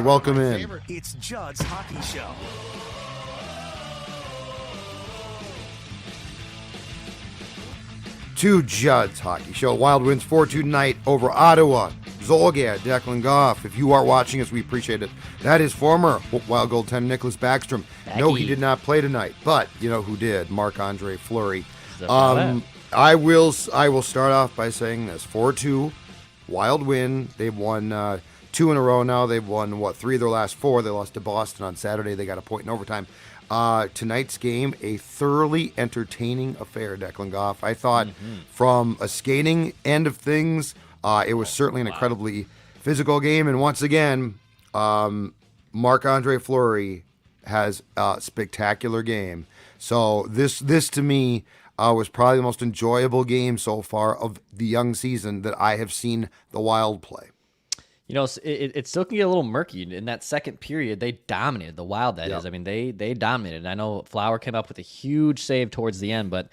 and welcome in. It's Judd's Hockey Show. To Judd's Hockey Show. Wild wins 4-2 tonight over Ottawa. Zolgad, Declan Goff. If you are watching us, we appreciate it. That is former Wild goaltender Nicholas Backstrom. No, he did not play tonight, but you know who did? Marc-Andre Fleury. I will start off by saying this: 4-2, Wild win. They've won 2 in a row now. They've won 3 of their last 4. They lost to Boston on Saturday. They got a point in overtime. Tonight's game, a thoroughly entertaining affair, Declan Goff. I thought from a skating end of things, it was certainly an incredibly physical game. And once again, Marc-Andre Fleury has a spectacular game. So this to me was probably the most enjoyable game so far of the young season that I have seen the Wild play. You know, it still can get a little murky. In that second period, they dominated the Wild, that is. I mean, they dominated. And I know Flower came up with a huge save towards the end, but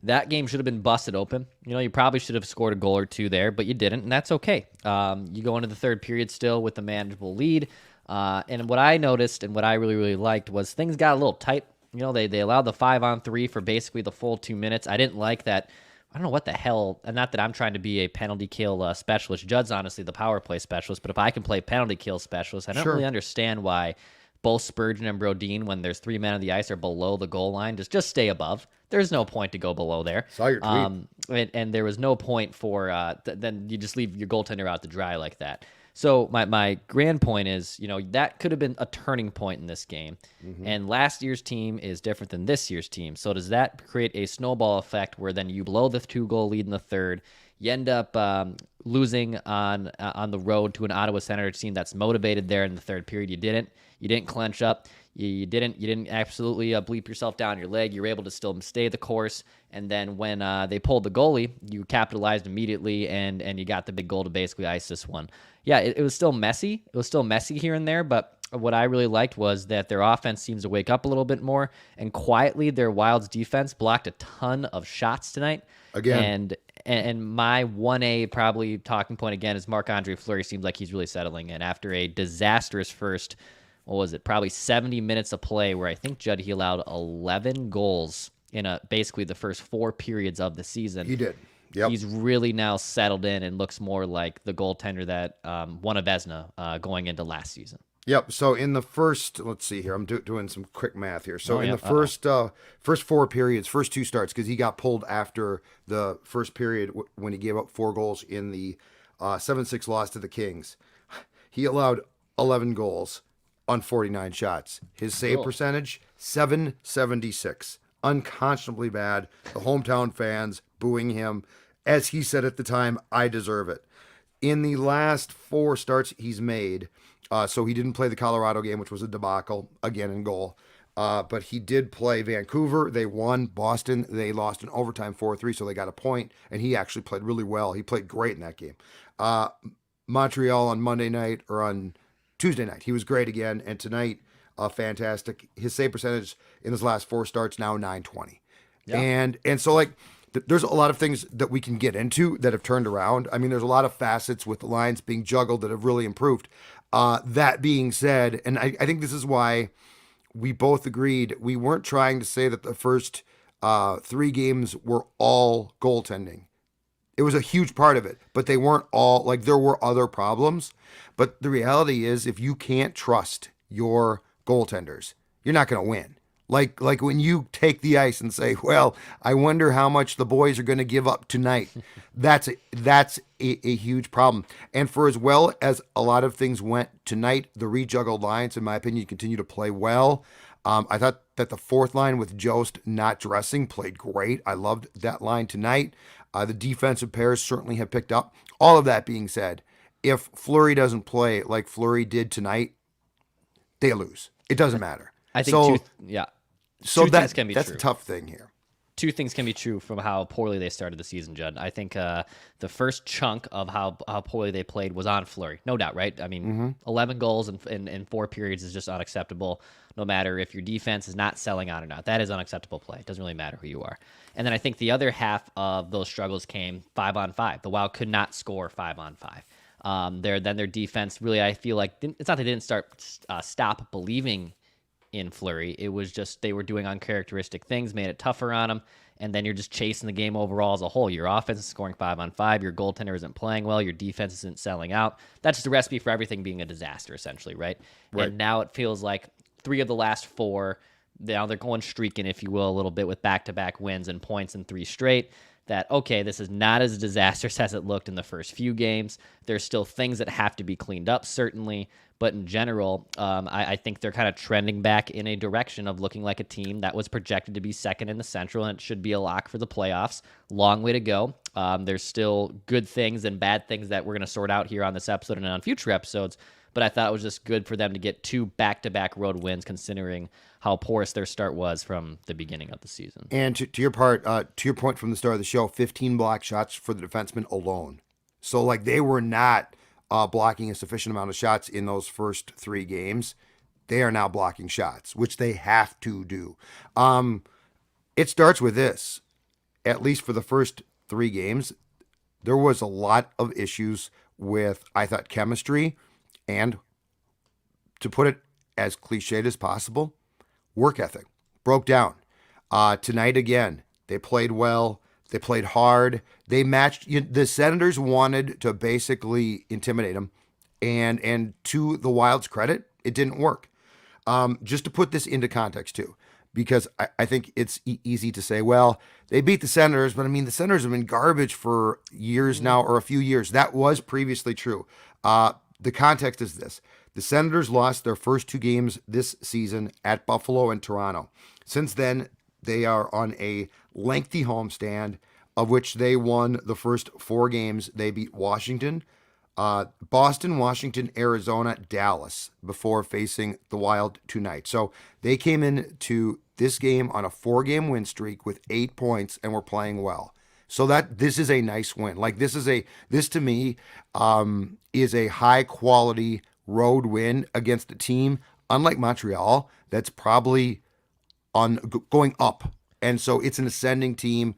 that game should have been busted open. You know, you probably should have scored a goal or two there, but you didn't, and that's okay. You go into the third period still with a manageable lead. And what I noticed and what I really, really liked was things got a little tight. You know, they allowed the 5-on-3 for basically the full 2 minutes. I didn't like that. I don't know what the hell, and not that I'm trying to be a penalty kill specialist. Judd's honestly the power play specialist, but if I can play penalty kill specialist, I don't really understand why both Spurgeon and Brodin, when there's 3 men on the ice, are below the goal line. Just stay above. There's no point to go below there. Saw your tweet. And there was no point for, then you just leave your goaltender out to dry like that. So my grand point is, you know, that could have been a turning point in this game. And last year's team is different than this year's team. So does that create a snowball effect where then you blow the 2-goal lead in the third, you end up losing on the road to an Ottawa Senators team that's motivated there in the third period? You didn't clench up. You didn't absolutely bleep yourself down your leg. You were able to still stay the course. And then when they pulled the goalie, you capitalized immediately and you got the big goal to basically ice this one. Yeah, it was still messy. It was still messy here and there, but what I really liked was that their offense seems to wake up a little bit more, and quietly their Wild's defense blocked a ton of shots tonight. Again. And my 1A probably talking point again is Marc-Andre Fleury seems like he's really settling in after a disastrous first, probably 70 minutes of play where I think, Judd, he allowed 11 goals in basically the first 4 periods of the season. He did. Yep. He's really now settled in and looks more like the goaltender that won a Vezina going into last season. Yep. So in the first, let's see here, I'm doing some quick math here. So in the first 4 periods, first 2 starts, because he got pulled after the first period when he gave up 4 goals in the 7-6 loss to the Kings. He allowed 11 goals on 49 shots. His save percentage, .776. Unconscionably bad. The hometown fans booing him. As he said at the time, I deserve it. In the last 4 starts he's made, so he didn't play the Colorado game, which was a debacle, again in goal. But he did play Vancouver. They won. Boston, they lost in overtime 4-3, so they got a point, and he actually played really well. He played great in that game. Montreal on Monday night, or on Tuesday night, he was great again, and tonight, fantastic. His save percentage in his last 4 starts now .920. Yeah. And so like there's a lot of things that we can get into that have turned around. I mean, there's a lot of facets with the lines being juggled that have really improved. That being said, and I think this is why we both agreed, we weren't trying to say that the first 3 games were all goaltending. It was a huge part of it, but they weren't all, like there were other problems. But the reality is if you can't trust your goaltenders, you're not going to win. Like when you take the ice and say, well, I wonder how much the boys are going to give up tonight. That's a huge problem. And for as well as a lot of things went tonight, the rejuggled lines, in my opinion, continue to play well. I thought that the 4th line with Jost not dressing played great. I loved that line tonight. The defensive pairs certainly have picked up. All of that being said, if Fleury doesn't play like Fleury did tonight, they lose. It doesn't matter. I think so. Things can be that's true. a tough thing here. 2 things can be true from how poorly they started the season, Judd. I think the first chunk of how poorly they played was on Fleury. No doubt, right? I mean, 11 goals in 4 periods is just unacceptable, no matter if your defense is not selling out or not. That is unacceptable play. It doesn't really matter who you are. And then I think the other half of those struggles came 5-on-5. The Wild could not score 5-on-5. Their defense really, I feel like, it's not they didn't stop believing in Fleury. It was just they were doing uncharacteristic things, made it tougher on him, and then you're just chasing the game overall as a whole. Your offense is scoring 5-on-5, your goaltender isn't playing well, your defense isn't selling out. That's just a recipe for everything being a disaster, essentially, right? And now it feels like 3 of the last 4, now they're going streaking, if you will, a little bit with back-to-back wins and points in 3 straight. That, okay, this is not as disastrous as it looked in the first few games. There's still things that have to be cleaned up, certainly. But in general, I think they're kind of trending back in a direction of looking like a team that was projected to be second in the Central, and it should be a lock for the playoffs. Long way to go. There's still good things and bad things that we're going to sort out here on this episode and on future episodes. But I thought it was just good for them to get 2 back-to-back road wins, considering how porous their start was from the beginning of the season. And to your point from the start of the show, 15 block shots for the defenseman alone. So like they were not blocking a sufficient amount of shots in those first 3 games. They are now blocking shots, which they have to do. It starts with this. At least for the first 3 games, there was a lot of issues with, I thought, chemistry and, to put it as cliched as possible, work ethic. Broke down. Tonight again, they played well. They played hard. They matched. The Senators wanted to basically intimidate them, and to the Wild's credit, it didn't work. Just to put this into context too, because I think it's easy to say, well, they beat the Senators, but I mean the Senators have been garbage for years now, or a few years. That was previously true. The context is this. The Senators lost their first 2 games this season at Buffalo and Toronto. Since then, they are on a lengthy homestand, of which they won the first 4 games. They beat Washington, Boston, Washington, Arizona, Dallas before facing the Wild tonight. So they came into this game on a 4-game win streak with 8 points and were playing well. So that this is a nice win. Like this to me is a high quality road win against a team, unlike Montreal, that's probably going up. And so it's an ascending team.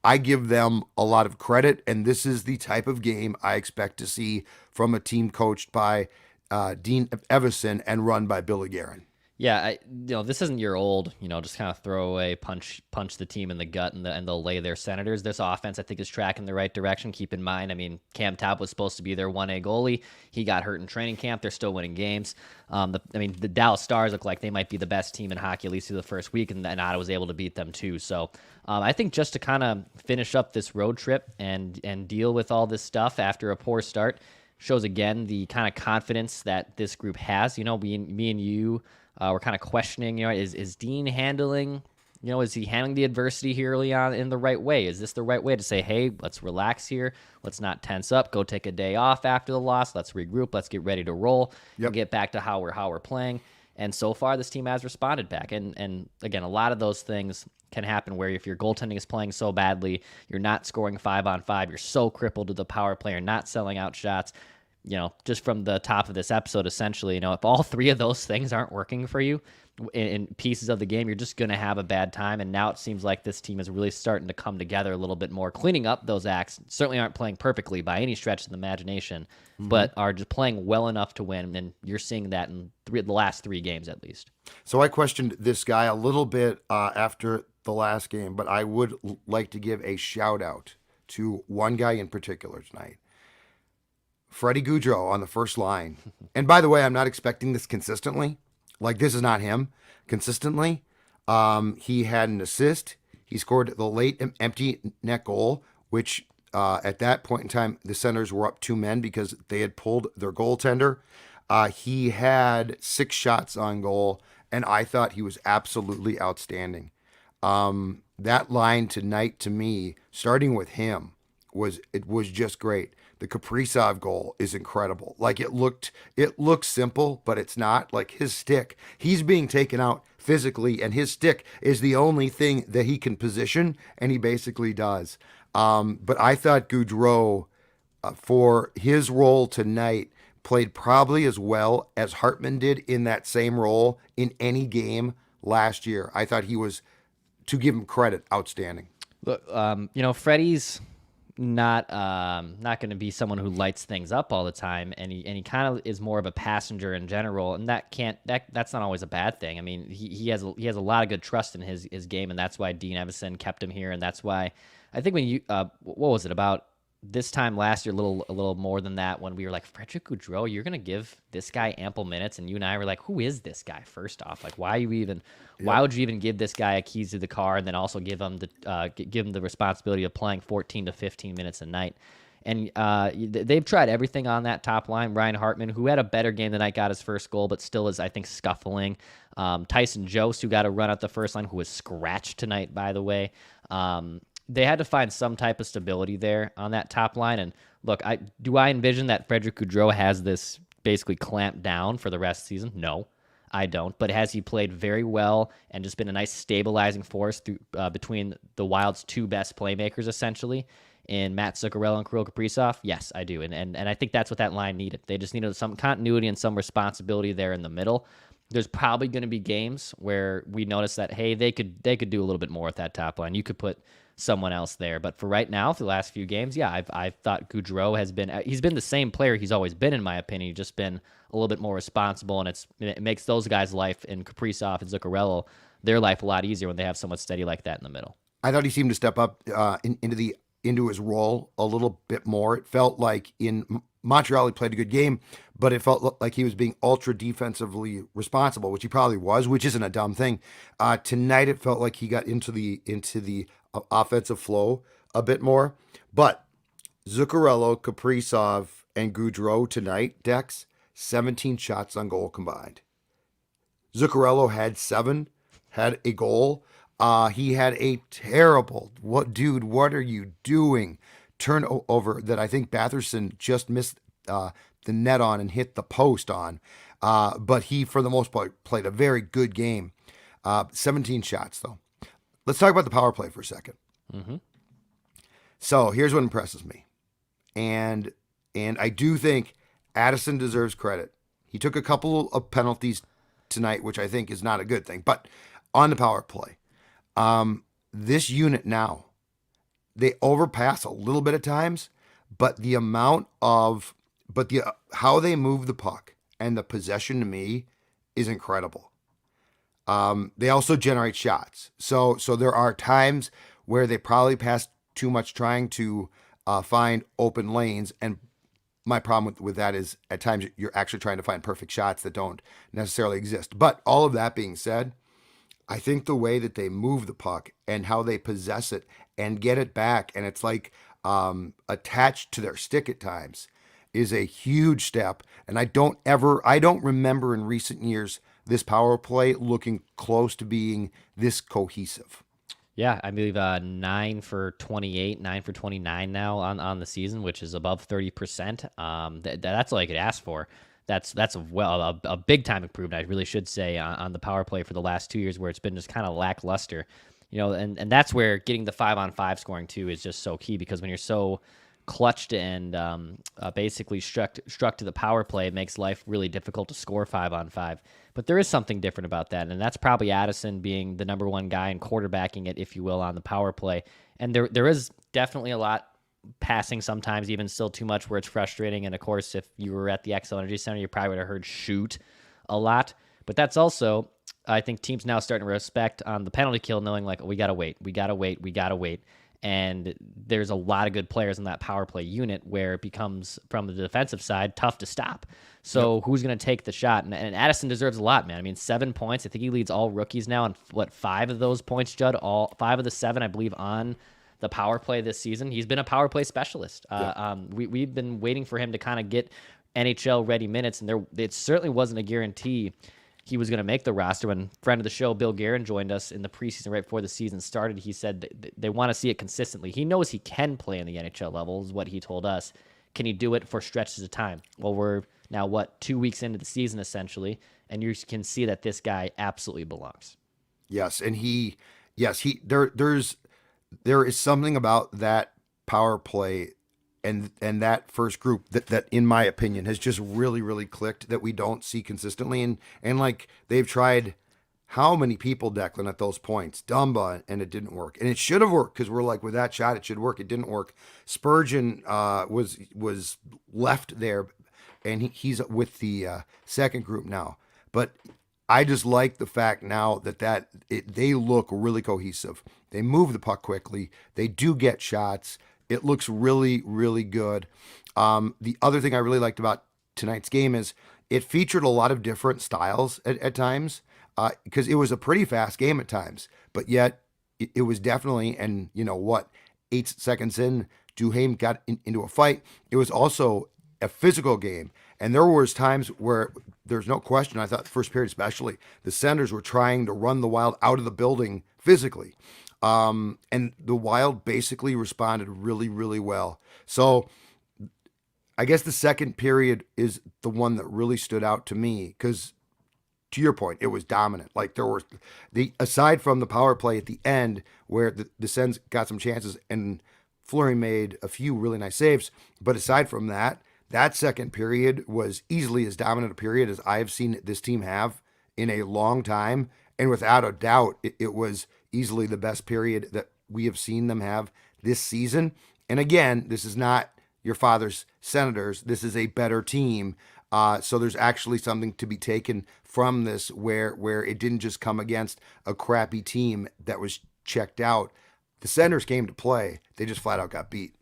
I give them a lot of credit, and this is the type of game I expect to see from a team coached by Dean Evason and run by Billy Guerin. Yeah, this isn't your old, just kind of throw away, punch the team in the gut, and they'll lay their Senators. This offense, I think, is tracking the right direction. Keep in mind, I mean, Cam Talbot was supposed to be their 1A goalie. He got hurt in training camp. They're still winning games. The Dallas Stars look like they might be the best team in hockey, at least through the first week, and Ottawa was able to beat them too. So I think just to kind of finish up this road trip and deal with all this stuff after a poor start shows, again, the kind of confidence that this group has. Me and you, we're kind of questioning, is Dean handling, is he handling the adversity here early on in the right way? Is this the right way to say, hey, let's relax here. Let's not tense up. Go take a day off after the loss. Let's regroup. Let's get ready to roll and get back to how we're playing. And so far, this team has responded back. And again, a lot of those things can happen where if your goaltending is playing so badly, you're not scoring 5-on-5, you're so crippled to the power play, you're not selling out shots. Just from the top of this episode, essentially, if all 3 of those things aren't working for you in pieces of the game, you're just going to have a bad time. And now it seems like this team is really starting to come together a little bit more, cleaning up those acts. Certainly aren't playing perfectly by any stretch of the imagination, but are just playing well enough to win. And you're seeing that in the last 3 games at least. So I questioned this guy a little bit after the last game, but I would like to give a shout out to one guy in particular tonight. Freddie Gaudreau on the first line. And by the way, I'm not expecting this consistently. Like, this is not him consistently. He had an assist. He scored the late empty net goal, which at that point in time, the Senators were up 2 men because they had pulled their goaltender. He had 6 shots on goal, and I thought he was absolutely outstanding. That line tonight, to me, starting with him, was just great. The Kaprizov goal is incredible. Like, it looks simple, but it's not. Like, his stick, he's being taken out physically, and his stick is the only thing that he can position, and he basically does. But I thought Goudreau, for his role tonight, played probably as well as Hartman did in that same role in any game last year. I thought he was, to give him credit, outstanding. Look, Freddie's not going to be someone who lights things up all the time, and he kind of is more of a passenger in general, and that's not always a bad thing. I mean, he has a lot of good trust in his game, and that's why Dean Evison kept him here, and that's why I think when you what was it about this time last year, a little more than that, when we were like, Frederick Gaudreau, you're gonna give this guy ample minutes, and you and I were like, who is this guy? First off, like, why would you even give this guy a keys to the car, and then also give him the responsibility of playing 14 to 15 minutes a night? And they've tried everything on that top line. Ryan Hartman, who had a better game tonight, got his first goal, but still is, I think, scuffling. Tyson Jost, who got a run at the first line, who was scratched tonight, by the way. They had to find some type of stability there on that top line. And look, do I envision that Frederick Gaudreau has this basically clamped down for the rest of the season? No, I don't. But has he played very well and just been a nice stabilizing force through between the Wild's two best playmakers, essentially, in Matt Zuccarello and Kirill Kaprizov? Yes, I do. And I think that's what that line needed. They just needed some continuity and some responsibility there in the middle. There's probably going to be games where we notice that, hey, they could do a little bit more with that top line. You could put someone else there. But for right now, for the last few games, yeah, I've thought Goudreau he's been the same player he's always been, in my opinion. He's just been a little bit more responsible, and it makes those guys' life, in Kaprizov and Zuccarello, their life a lot easier when they have someone steady like that in the middle. I thought he seemed to step up into his role a little bit more. It felt like in Montreal he played a good game, but it felt like he was being ultra defensively responsible, which he probably was, which isn't a dumb thing. Tonight it felt like he got into the offensive flow a bit more. But Zuccarello, Kaprizov, and Goudreau tonight, Dex, 17 shots on goal combined. Zuccarello had 7, had a goal. He had a terrible, what are you doing? Turnover that I think Batherson just missed the net on and hit the post on. But he, for the most part, played a very good game. 17 shots, though. Let's talk about the power play for a second. Mm-hmm. So here's what impresses me. And I do think Addison deserves credit. He took a couple of penalties tonight, which I think is not a good thing. But on the power play, this unit now, they overpass a little bit at times, but how they move the puck and the possession to me is incredible. They also generate shots. So there are times where they probably pass too much trying to find open lanes. And my problem with that is at times you're actually trying to find perfect shots that don't necessarily exist. But all of that being said, I think the way that they move the puck and how they possess it and get it back, and it's like attached to their stick at times, is a huge step. And I don't remember in recent years this power play looking close to being this cohesive. Yeah, I believe 9 for 28, 9 for 29 now on the season, which is above 30%. That's all I could ask for. That's a big time improvement, I really should say, on the power play for the last 2 years, where it's been just kind of lackluster. And that's where getting the 5-on-5 scoring too is just so key, because when you're so clutched and basically struck to the power play, it makes life really difficult to score 5-on-5. But there is something different about that, and that's probably Addison being the number one guy and quarterbacking it, if you will, on the power play. And there is definitely a lot passing sometimes, even still too much, where it's frustrating. And of course, if you were at the XL Energy Center, you probably would have heard shoot a lot. But that's also, I think, teams now starting to respect on the penalty kill, knowing like, we got to wait. And there's a lot of good players in that power play unit, where it becomes, from the defensive side, tough to stop. So who's going to take the shot? And Addison deserves a lot, man. I mean, 7 points. I think he leads all rookies now. And 5 of those points, Judd? All 5 of the 7, I believe, on the power play this season. He's been a power play specialist. We've been waiting for him to kind of get NHL ready minutes, and it certainly wasn't a guarantee he was going to make the roster. When friend of the show, Bill Guerin, joined us in the preseason right before the season started, he said they want to see it consistently. He knows he can play in the NHL level, is what he told us. Can he do it for stretches of time? Well, we're now, 2 weeks into the season, essentially, and you can see that this guy absolutely belongs. Yes, and there is something about that power play and that first group that in my opinion has just really, really clicked, that we don't see consistently. And like, they've tried how many people, Declan, at those points? Dumba, and it didn't work. And it should have worked because we're like, with that shot, it should work. It didn't work. Spurgeon was left there, and he's with the second group now. But I just like the fact now that they look really cohesive. They move the puck quickly. They do get shots. It looks really, really good. The other thing I really liked about tonight's game is it featured a lot of different styles at times, because it was a pretty fast game at times, but yet it was definitely, and 8 seconds in, Duhaime got into a fight. It was also a physical game. And there was times where there's no question, I thought the first period especially, the Senators were trying to run the Wild out of the building physically. And the Wild basically responded really, really well. So I guess the second period is the one that really stood out to me because, to your point, it was dominant. Like there was aside from the power play at the end where the Sens got some chances and Fleury made a few really nice saves. But aside from that, that second period was easily as dominant a period as I've seen this team have in a long time. And without a doubt, it was easily the best period that we have seen them have this season. And again, this is not your father's Senators. This is a better team. So there's actually something to be taken from this where it didn't just come against a crappy team that was checked out. The Senators came to play. They just flat out got beat.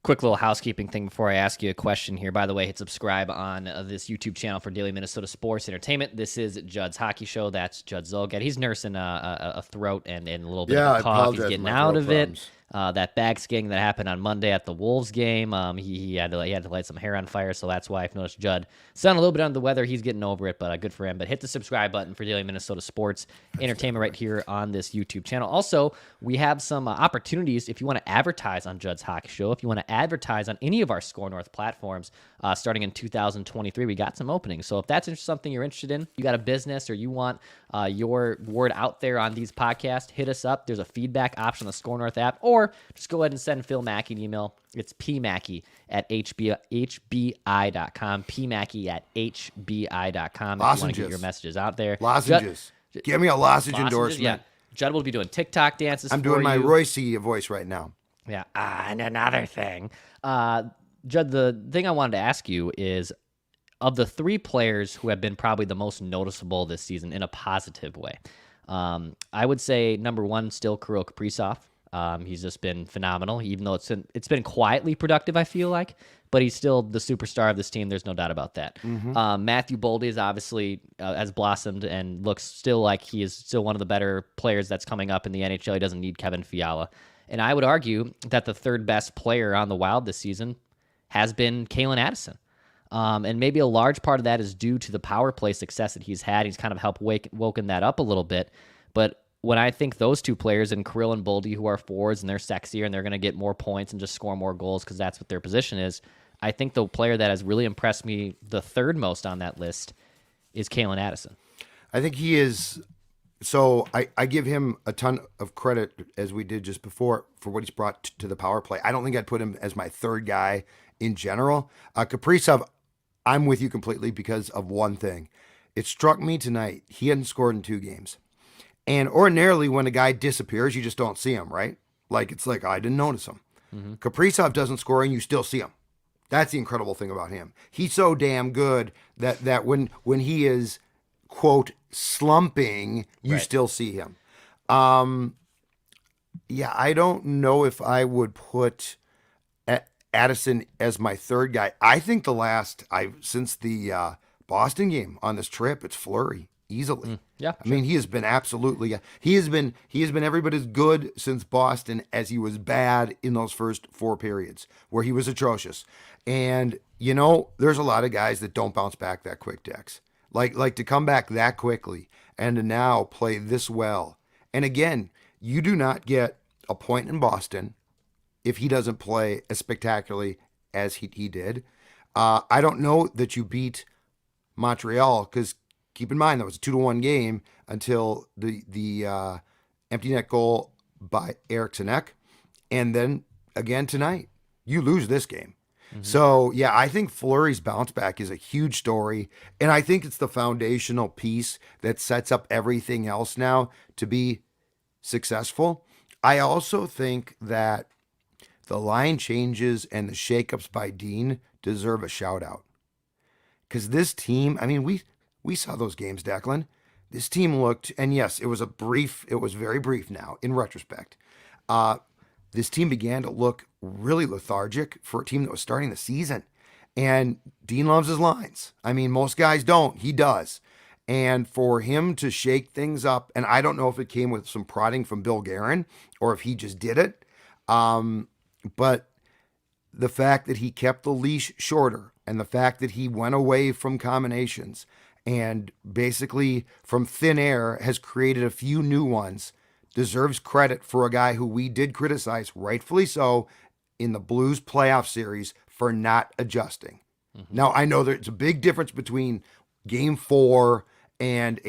Quick little housekeeping thing before I ask you a question here. By the way, hit subscribe on this YouTube channel for Daily Minnesota Sports Entertainment. This is Judd's Hockey Show. That's Judd Zolgad. He's nursing a throat and a little bit of a cough. He's getting out of it. That bag skiing that happened on Monday at the Wolves game, he had to light some hair on fire, so that's why I've noticed Judd sound a little bit under the weather. He's getting over it, but good for him. But hit the subscribe button for Daily Minnesota Sports Entertainment right here on this YouTube channel. Also, we have some opportunities if you want to advertise on Judd's Hockey Show. If you want to advertise on any of our Score North platforms, starting in 2023, we got some openings. So if that's something you're interested in, you got a business or you want your word out there on these podcasts, hit us up. There's a feedback option on the Score North app, or just go ahead and send Phil Mackey an email. It's pmackey@hbi.com, pmackey@hbi.com if you want to get your messages out there. Lozenges. Give me a lozenge endorsement. Yeah. Judd will be doing TikTok dances I'm doing my Royce voice right now. Yeah. And another thing. Judd, the thing I wanted to ask you is, of the three players who have been probably the most noticeable this season in a positive way, I would say number one, still Kirill Kaprizov. He's just been phenomenal, even though it's been quietly productive, I feel like, but he's still the superstar of this team. There's no doubt about that. Mm-hmm. Matthew Boldy is obviously has blossomed and looks still like he is still one of the better players that's coming up in the NHL. He doesn't need Kevin Fiala. And I would argue that the third best player on the Wild this season has been Calen Addison. And maybe a large part of that is due to the power play success that he's had. He's kind of helped woken that up a little bit. But when I think those two players, and Kirill and Boldy, who are forwards and they're sexier and they're going to get more points and just score more goals because that's what their position is, I think the player that has really impressed me the third most on that list is Calen Addison. I think he is. So I give him a ton of credit, as we did just before, for what he's brought to the power play. I don't think I'd put him as my third guy in general. Kaprizov, I'm with you completely because of one thing. It struck me tonight, he hadn't scored in 2 games. And ordinarily, when a guy disappears, you just don't see him, right? Like, it's like, I didn't notice him. Mm-hmm. Kaprizov doesn't score, and you still see him. That's the incredible thing about him. He's so damn good that when he is, quote, slumping, you still see him. Yeah, I don't know if I would put Addison as my third guy. I think since the Boston game on this trip, it's Fleury. Easily. Yeah. I mean, he has been absolutely, he has been every bit as good since Boston as he was bad in those first 4 periods where he was atrocious. And, there's a lot of guys that don't bounce back that quick, Dex. Like to come back that quickly and to now play this well. And again, you do not get a point in Boston if he doesn't play as spectacularly as he did. I don't know that you beat Montreal because, keep in mind, that was a 2-1 game until the empty net goal by Eriksson Ek. And then again tonight, you lose this game. So, yeah, I think Fleury's bounce back is a huge story. And I think it's the foundational piece that sets up everything else now to be successful. I also think that the line changes and the shakeups by Dean deserve a shout out. Because this team, I mean, we saw those games, Declan. This team looked, and yes, it was very brief now in retrospect. This team began to look really lethargic for a team that was starting the season. And Dean loves his lines. I mean, most guys don't. He does. And for him to shake things up, and I don't know if it came with some prodding from Bill Guerin or if he just did it, but the fact that he kept the leash shorter and the fact that he went away from combinations and basically from thin air has created a few new ones deserves credit for a guy who we did criticize, rightfully so, in the Blues playoff series for not adjusting. Now, I know there's a big difference between game 4 and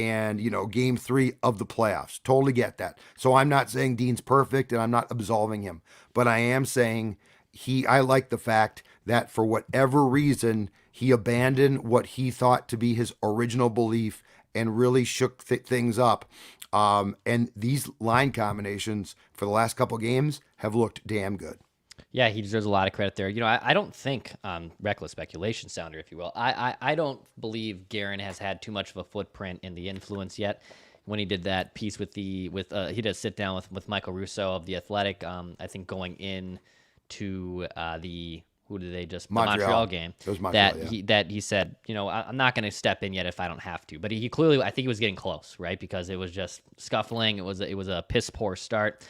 game 3 of the playoffs. Totally get that. So I'm not saying Dean's perfect and I'm not absolving him, but I am saying I like the fact that for whatever reason, he abandoned what he thought to be his original belief and really shook things up. And these line combinations for the last couple games have looked damn good. Yeah, he deserves a lot of credit there. I don't think, reckless speculation sounder, if you will, I don't believe Guerin has had too much of a footprint in the influence yet. When he did that piece he did a sit down with Michael Russo of The Athletic, I think going in to the Montreal game. It was Montreal, he said, I'm not going to step in yet if I don't have to. But he clearly, I think he was getting close, right? Because it was just scuffling. It was a piss poor start.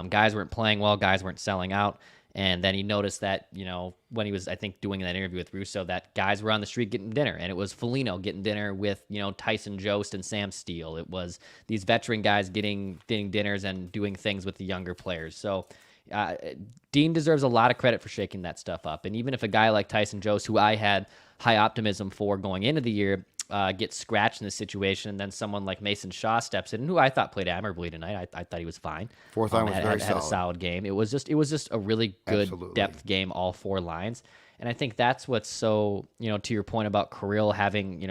Guys weren't playing well. Guys weren't selling out. And then he noticed that, when he was, I think, doing that interview with Russo, that guys were on the street getting dinner. And it was Foligno getting dinner with, Tyson Jost and Sam Steele. It was these veteran guys getting dinners and doing things with the younger players. So Dean deserves a lot of credit for shaking that stuff up. And even if a guy like Tyson Jost, who I had high optimism for going into the year, gets scratched in this situation, and then someone like Mason Shaw steps in, who I thought played admirably tonight. I thought he was fine. Fourth line was very had a solid game. It was just a really good depth game, all 4 lines. And I think that's what's so, to your point about Kirill having,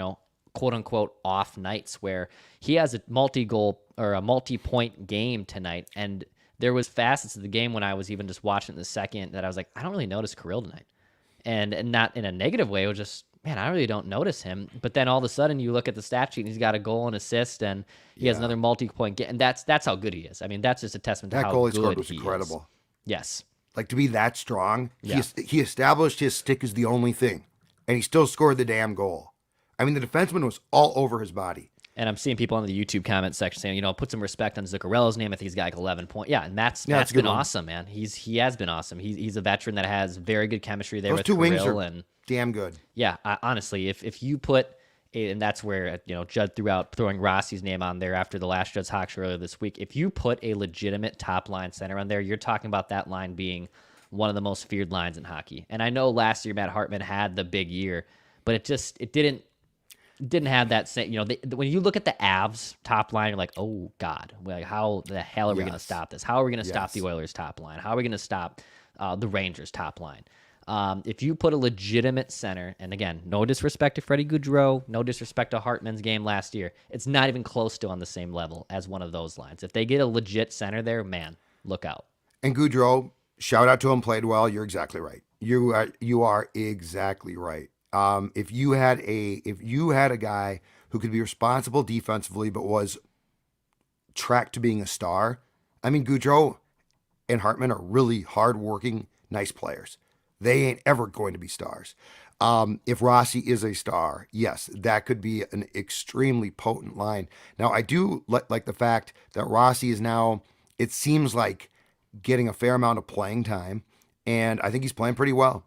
quote unquote off nights where he has a multi-goal or a multi-point game tonight. And there was facets of the game when I was even just watching it in the second that I was like, I don't really notice Kirill tonight. And not in a negative way. It was just, man, I really don't notice him. But then all of a sudden you look at the stat sheet and he's got a goal and assist and he has another multi-point game. And that's how good he is. I mean, that's just a testament to how good he is. That goal he scored was incredible. Yes. Like, to be that strong, he established his stick is the only thing. And he still scored the damn goal. I mean, the defenseman was all over his body. And I'm seeing people in the YouTube comment section saying, put some respect on Zuccarello's name. I think he's got like 11 points. Yeah, and Matt's been awesome, man. He has been awesome. He's a veteran that has very good chemistry there. Those with two Kirill wings are and damn good. Yeah, honestly, if you put, and that's where Judd threw out throwing Rossi's name on there after the last Judd's Hawk show earlier this week. If you put a legitimate top line center on there, you're talking about that line being one of the most feared lines in hockey. And I know last year Matt Hartman had the big year, but it didn't have that same, when you look at the Avs top line, you're like, oh God, like how the hell are we going to stop this? How are we going to stop the Oilers top line? How are we going to stop the Rangers top line? If you put a legitimate center, and again, no disrespect to Frederick Gaudreau, no disrespect to Hartman's game last year, it's not even close to on the same level as one of those lines. If they get a legit center there, man, look out. And Goudreau, shout out to him, played well. You're exactly right. You are exactly right. If you had a guy who could be responsible defensively but was tracked to being a star, I mean, Goudreau and Hartman are really hardworking, nice players. They ain't ever going to be stars. If Rossi is a star, yes, that could be an extremely potent line. Now, I do like the fact that Rossi is now, it seems like, getting a fair amount of playing time, and I think he's playing pretty well.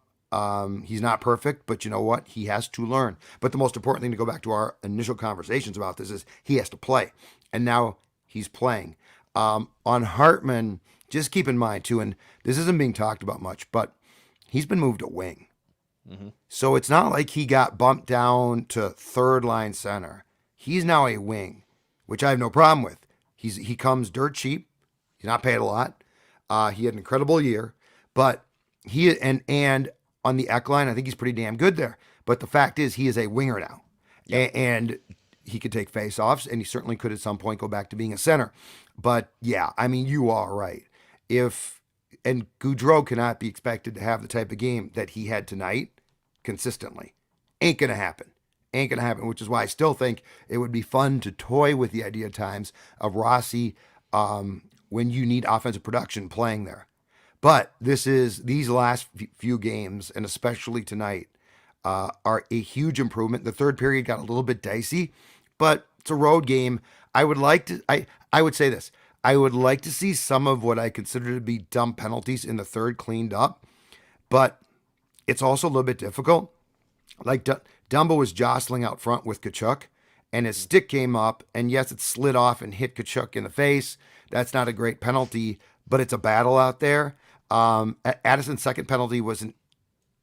He's not perfect, but you know what? He has to learn. But the most important thing, to go back to our initial conversations about this, is he has to play. And now he's playing. On Hartman, just keep in mind too, and this isn't being talked about much, but he's been moved to wing. Mm-hmm. So it's not like he got bumped down to third line center. He's now a wing, which I have no problem with. He comes dirt cheap. He's not paid a lot. He had an incredible year, but he and on the Eck line. I think he's pretty damn good there. But the fact is, he is a winger now. Yep. And he could take faceoffs, and he certainly could at some point go back to being a center. But yeah, I mean, you are right. And Goudreau cannot be expected to have the type of game that he had tonight consistently. Ain't gonna happen. Ain't gonna happen. Which is why I still think it would be fun to toy with the idea at times of Rossi when you need offensive production playing there. But these last few games, and especially tonight, are a huge improvement. The third period got a little bit dicey, but it's a road game. I would say this. I would like to see some of what I consider to be dumb penalties in the third cleaned up, but it's also a little bit difficult. Like Dumba was jostling out front with Tkachuk, and his stick came up, and yes, it slid off and hit Tkachuk in the face. That's not a great penalty, but it's a battle out there. Addison's second penalty was an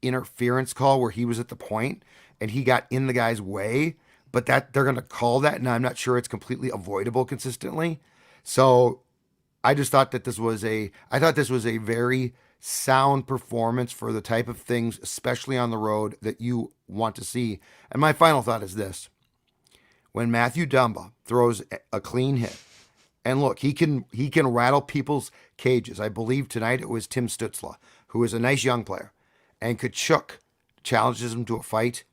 interference call where he was at the point, and he got in the guy's way, but that they're going to call that, and I'm not sure it's completely avoidable consistently. So I just thought that this was a very sound performance for the type of things, especially on the road, that you want to see. And my final thought is this. When Matthew Dumba throws a clean hit, and look, he can rattle people's cages. I believe tonight it was Tim Stützle, who is a nice young player, and Tkachuk challenges him to a fight.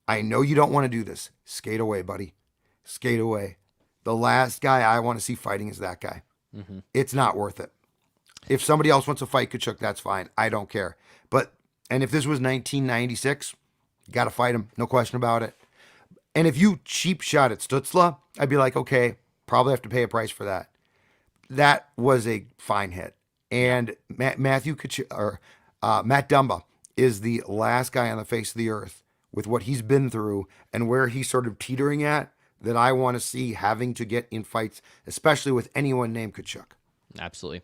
I know you don't want to do this. Skate away, buddy. Skate away. The last guy I want to see fighting is that guy. Mm-hmm. It's not worth it. If somebody else wants to fight Tkachuk, that's fine. I don't care. And if this was 1996, you got to fight him. No question about it. And if you cheap shot at Stützle, I'd be like, okay, probably have to pay a price for that. That was a fine hit. And Matt Dumba is the last guy on the face of the earth with what he's been through and where he's sort of teetering at that I want to see having to get in fights, especially with anyone named Tkachuk. Absolutely.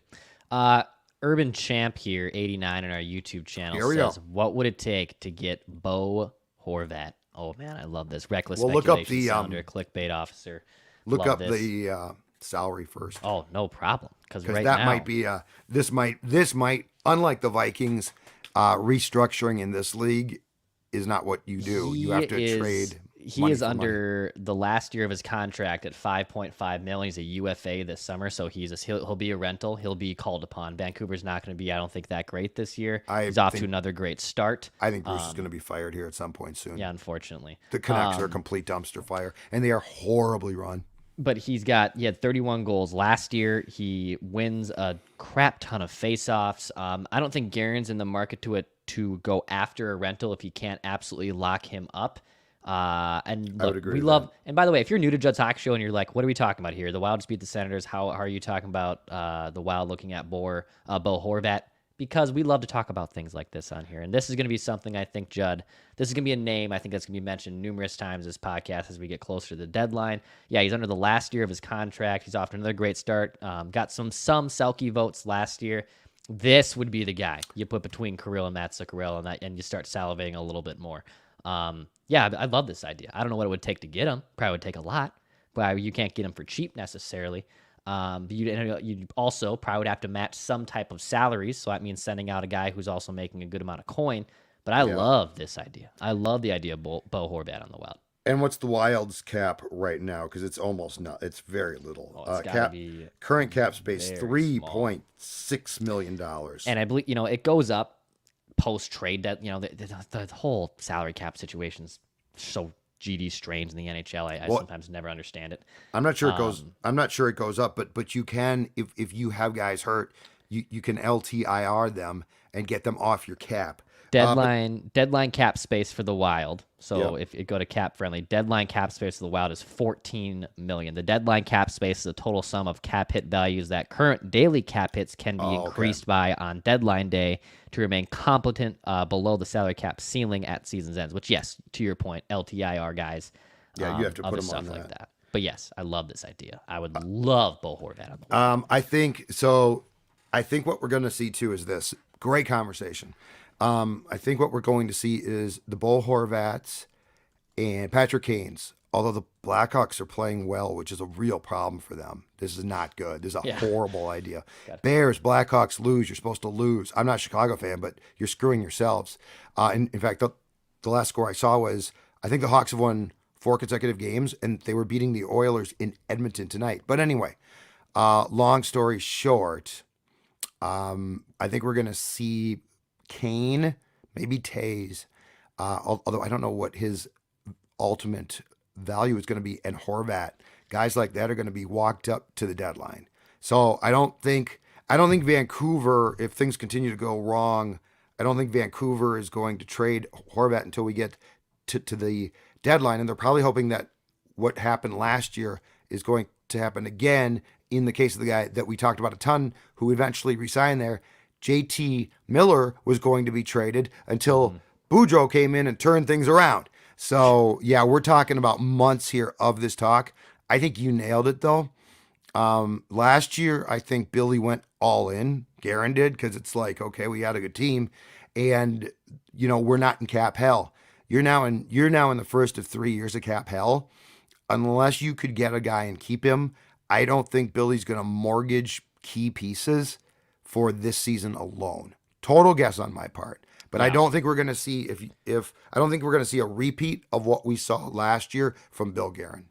Urban Champ here, 89 on our YouTube channel says, what would it take to get Bo Horvat? Oh man, I love this. Reckless speculation sounder, clickbait officer. Look up the salary first. Oh, no problem. Because right that now, might be this might unlike the Vikings, restructuring in this league is not what you do. You have to trade. He is under the last year of his contract at $5.5 million. He's a UFA this summer, so he'll be a rental. He'll be called upon. Vancouver's not going to be, I don't think, that great this year. He's off to another great start. I think Bruce is going to be fired here at some point soon. Yeah, unfortunately. The Canucks are a complete dumpster fire, and they are horribly run. But he had 31 goals last year. He wins a crap ton of faceoffs. I don't think Guerin's in the market to go after a rental if he can't absolutely lock him up. And look, I would agree with that. And by the way, if you're new to Judd's Hockey Show and you're like, what are we talking about here? The Wild just beat the Senators. How are you talking about the Wild looking at Bo Horvat? Because we love to talk about things like this on here. And this is going to be something I think, Judd, this is going to be a name I think that's going to be mentioned numerous times this podcast as we get closer to the deadline. Yeah, he's under the last year of his contract. He's off to another great start. Got some Selke votes last year. This would be the guy you put between Kirill and Matt Zuccarello and you start salivating a little bit more. Yeah, I love this idea. I don't know what it would take to get him. Probably would take a lot, but you can't get him for cheap necessarily. But you'd also probably would have to match some type of salaries. So that means sending out a guy who's also making a good amount of coin. But I love this idea. I love the idea of Bo Horvat on the Wild. And what's the Wild's cap right now? Because it's almost not. It's very little. Oh, it's gotta be current cap space $3.6 million. And I believe it goes up post trade. That the whole salary cap situation's so GD strange in the NHL. I sometimes never understand it. I'm not sure it goes. I'm not sure it goes up, but you can if you have guys hurt, you can LTIR them and get them off your cap. Deadline cap space for the Wild. So if you go to cap friendly, deadline cap space for the Wild is $14 million. The deadline cap space is the total sum of cap hit values that current daily cap hits can be increased by on deadline day to remain competent below the salary cap ceiling at season's ends. Which, yes, to your point, LTIR guys. Yeah, you have to put them stuff on like that. But yes, I love this idea. I would love Bo Horvat on the Wild. I think so. I think what we're going to see too is this great conversation. I think what we're going to see is the Bo Horvats and Patrick Kanes although the Blackhawks are playing well, which is a real problem for them. This is not good. This is a horrible idea. Bears, Blackhawks lose. You're supposed to lose. I'm not a Chicago fan, but you're screwing yourselves. In fact, the last score I saw was, I think the Hawks have won 4 consecutive games, and they were beating the Oilers in Edmonton tonight. But anyway, long story short, I think we're going to see Kane, maybe Tays, although I don't know what his ultimate value is going to be, and Horvat. Guys like that are going to be walked up to the deadline. So I don't think Vancouver, if things continue to go wrong, I don't think Vancouver is going to trade Horvat until we get to the deadline. And they're probably hoping that what happened last year is going to happen again in the case of the guy that we talked about a ton who eventually resigned there. JT Miller was going to be traded until Goudreau came in and turned things around. So, yeah, we're talking about months here of this talk. I think you nailed it, though. Last year, I think Billy went all in. Guerin did, because it's like, okay, we had a good team, and we're not in cap hell. You're now in the first of 3 years of cap hell. Unless you could get a guy and keep him, I don't think Billy's going to mortgage key pieces for this season alone. Total guess on my part. But I don't think we're going to see I don't think we're going to see a repeat of what we saw last year from Bill Guerin.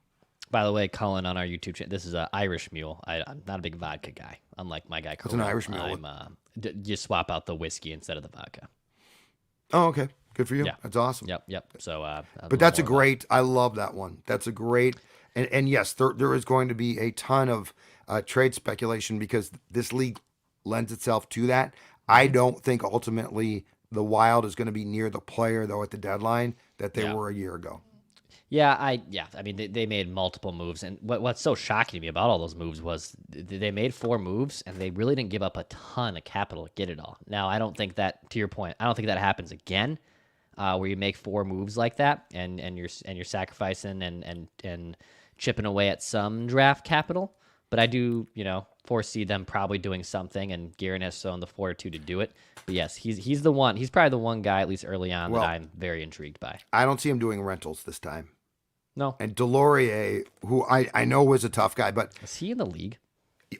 By the way, Colin, on our YouTube channel, this is an Irish mule. I'm not a big vodka guy, unlike my guy. It's an Irish mule. You swap out the whiskey instead of the vodka. Oh, okay. Good for you. Yeah. That's awesome. Yep. So, but that's a great. I love that one. That's a great. And yes, there is going to be a ton of trade speculation because this league lends itself to that. I don't think ultimately the Wild is going to be near the player, though, at the deadline that they were a year ago. Yeah, I mean, they made multiple moves, and what's so shocking to me about all those moves was they made 4 moves, and they really didn't give up a ton of capital to get it all. Now, I don't think that, to your point, I don't think that happens again, where you make 4 moves like that, and you're sacrificing and chipping away at some draft capital. But I do, foresee them probably doing something, and Guerin has shown the fortitude to do it. But yes, he's the one. He's probably the one guy, at least early on, that I'm very intrigued by. I don't see him doing rentals this time. No. And Delorier, who I know was a tough guy, but is he in the league?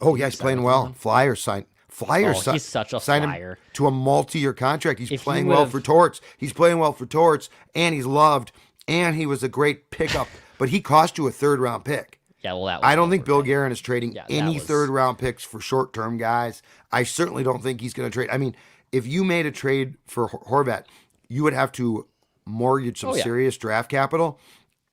Oh yeah, he's playing well. Flyers signed. He's such a flyer. Him to a multi-year contract. He's playing well for Torts. He's playing well for Torts, and he's loved, and he was a great pickup. But he cost you a 3rd-round pick. Yeah, well, I don't think Bill Guerin is trading any 3rd-round picks for short-term guys. I certainly don't think he's going to trade. I mean, if you made a trade for Horvat, you would have to mortgage some serious draft capital,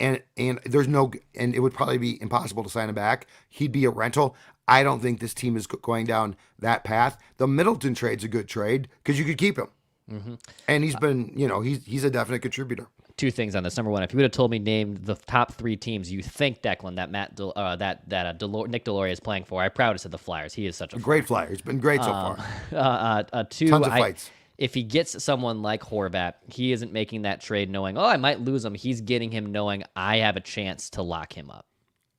and it would probably be impossible to sign him back. He'd be a rental. I don't think this team is going down that path. The Middleton trade's a good trade because you could keep him, and he's been, he's a definite contributor. 2 things on this. Number one, if you would have told me name the top 3 teams you think, Declan, that Nick Delorier is playing for, I probably would have said the Flyers. He is such a great flyer. He's been great so far. 2, tons of fights. If he gets someone like Horvat, he isn't making that trade knowing, I might lose him. He's getting him knowing I have a chance to lock him up.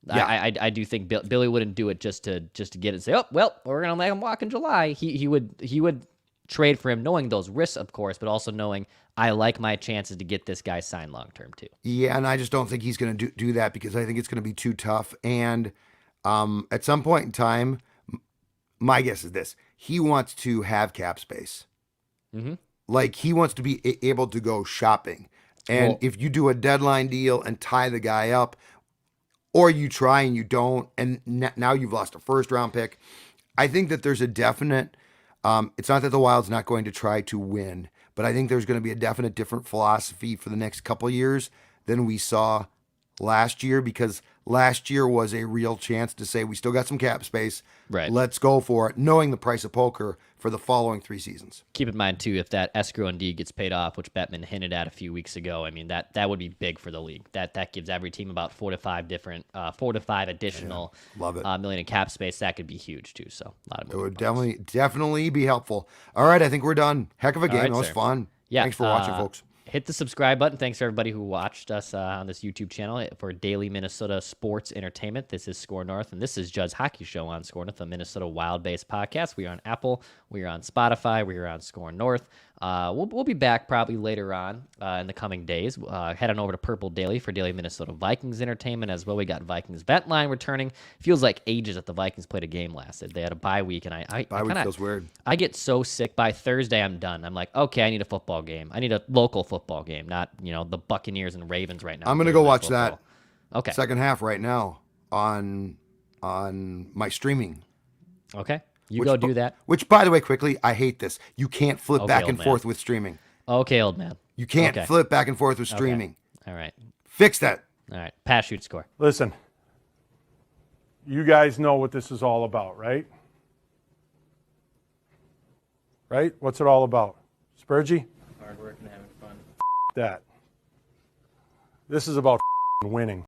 Yeah. I do think Billy wouldn't do it just to get it and say, we're gonna let him walk in July. He would trade for him knowing those risks, of course, but also knowing I like my chances to get this guy signed long term too. Yeah, and I just don't think he's going to do that because I think it's going to be too tough. And at some point in time, my guess is this: he wants to have cap space. Like he wants to be able to go shopping. And if you do a deadline deal and tie the guy up, or you try and you don't, and now you've lost a 1st-round pick, I think that there's a definite. It's not that the Wild's not going to try to win, but I think there's going to be a definite different philosophy for the next couple of years than we saw last year, because last year was a real chance to say we still got some cap space. Right. Let's go for it, knowing the price of poker for the following 3 seasons. Keep in mind, too, if that escrow indeed gets paid off, which Bettman hinted at a few weeks ago, I mean, that would be big for the league. That gives every team about 4 to 5 additional million in cap space. That could be huge, too. So a lot of it would definitely be helpful. All right, I think we're done. Heck of a game. Right, that was fun. Yeah. Thanks for watching, folks. Hit the subscribe button. Thanks to everybody who watched us on this YouTube channel for daily Minnesota sports entertainment. This is Score North, and this is Judd's Hockey Show on Score North, a Minnesota Wild-based podcast. We are on Apple. We are on Spotify. We are on Score North. We'll be back probably later on in the coming days. Head on over to Purple Daily for daily Minnesota Vikings entertainment as well. We got Vikings Vent Line returning. Feels like ages that the Vikings played a game last. They had a bye week, and I Bye week feels weird. I get so sick by Thursday. I'm done. I'm like, okay, I need a football game. I need a local football game, not the Buccaneers and Ravens right now. I'm gonna go watch that. Okay. Second half right now on my streaming. Okay. You go do that. Which, by the way, quickly, I hate this. You can't flip back and forth with streaming. Okay, old man. You can't flip back and forth with streaming. Okay. All right. Fix that. All right. Pass, shoot, score. Listen, you guys know what this is all about, right? Right? What's it all about? Spurgey? Hard work and having fun. That. This is about winning.